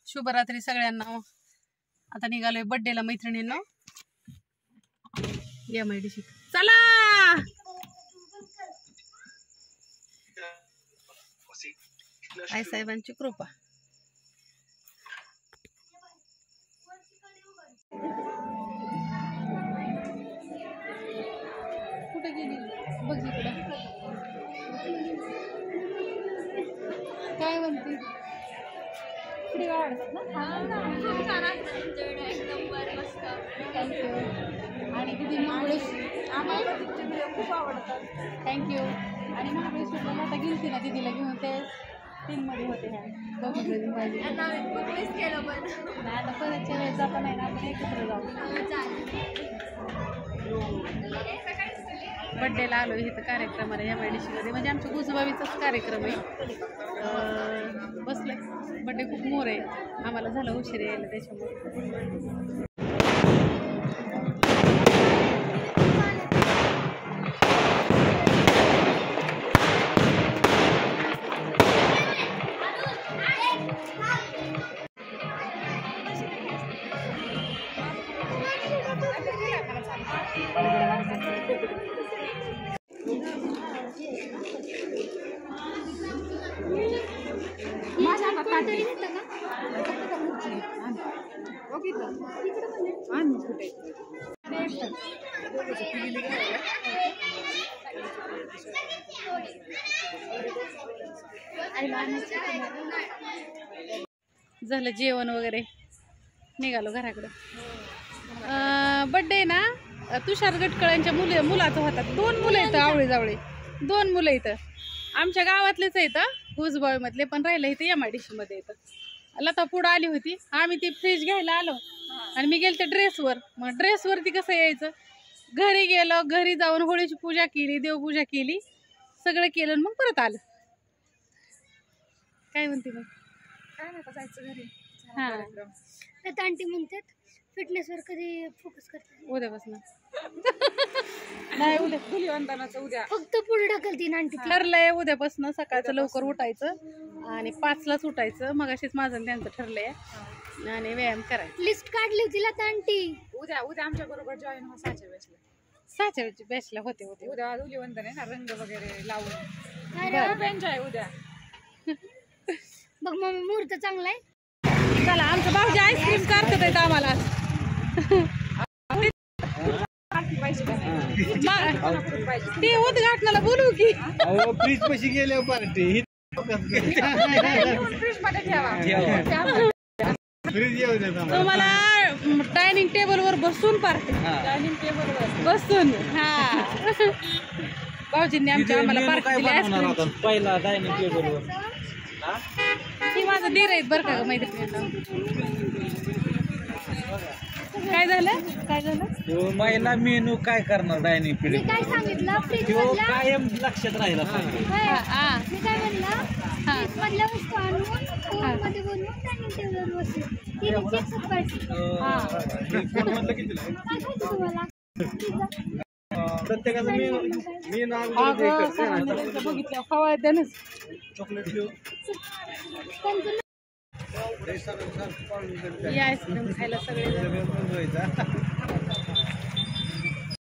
शुभरात्री सगळ्यांना. आता निघालोय बर्थडेला मैत्रिणींना. MIDC चला. आई साहेबांची कृपा. कुठे गेली बघ इकडे. काय म्हणते पुढे वाढतात ना. आणि तिथे महाबळेश्वर आम्हाला खूप आवडतात. थँक्यू. आणि महाबळेश्वरला आता गेलती ना दिदीला घेऊन ते 3 मध्ये होते ह्या दोघी पाहिजे. आता परतच्या वेळेस आपण आहे ना आपण एकत्र जाऊ. बड्डेला आलो इथं कार्यक्रमाला MIDC मध्ये. म्हणजे आमच्या गुजबावीचाच कार्यक्रम आहे. बसले बड्डे खूप मोर आहे. आम्हाला झालं उशीर यायला त्याच्यामुळे. झालं जेवण वगैरे निघालो घराकडे. बड्डे ना तुषार गटकळांच्या मुलाचं होतात. 2 मुलं येतं आवळी जावळी. 2 मुलं येतं आमच्या गावातलेच येतं गुजबावी मधले. पण राहिलं इथं MIDC मध्ये येतं. लता पुढं आली होती. आम्ही ती फ्रीज घ्यायला आलो आणि मी गेले ड्रेसवर. मग ड्रेसवरती कसं यायचं. घरी गेलो. घरी जाऊन होळीची पूजा केली. देवपूजा केली. सगळं केलं मग परत आलं. काय म्हणते मग. काय नाही जायचं घरी. हा आंटी म्हणतात फिटनेसवर कधी फोकस करतात. उद्यापासून नाही उद्या धुलिवंदनाचं उद्या फक्त पुढे ढकलती आंटी. ठरलंय उद्यापासून सकाळचं लवकर उठायचं आणि 5लाच उठायचं. मग अशीच माझं त्यांचं ठरलंय. आणि व्यायाम करायचं. लिस्ट काढली होती लता आंटी. उद्या आमच्या बरोबर जॉईन हो. 6च्या बॅचला. 6च्या बॅचला होते. उद्या धुलिवंदन आहे ना. रंग वगैरे लावून एन्जॉय उद्या. बघ मग मुहूर्त चांगला आहे. चला आमचं भाऊजी आईस्क्रीम चारत आहेत आम्हाला. ते उद्घाटनाला बोलू की फ्रीज पशी गेले पार्टी. तुम्हाला डायनिंग टेबल वर बसून पार्टी. डायनिंग टेबल वर बसून. हा भाऊजींनी आम्हाला पार्टी दिली. पहिला डायनिंग टेबलवर ती माझं दीर आहेत बरं का मैत्रिणींना. काय झालं महिला मेनू काय करणार डायनिंग मी काय सांगितलं फ्रीज मधल्या कायम लक्षात राहिला पाहिजे. मी काय म्हणलं फ्रीज मधल्या वस्तू आणून मध्ये बनवून डायनिंग टेबलवर बसू. ती चेक करते. काय खायचं तुम्हाला. प्रत्येकाचं बघितलं फवाद्यानच चॉकलेट आईस्क्रीम खायला सगळे.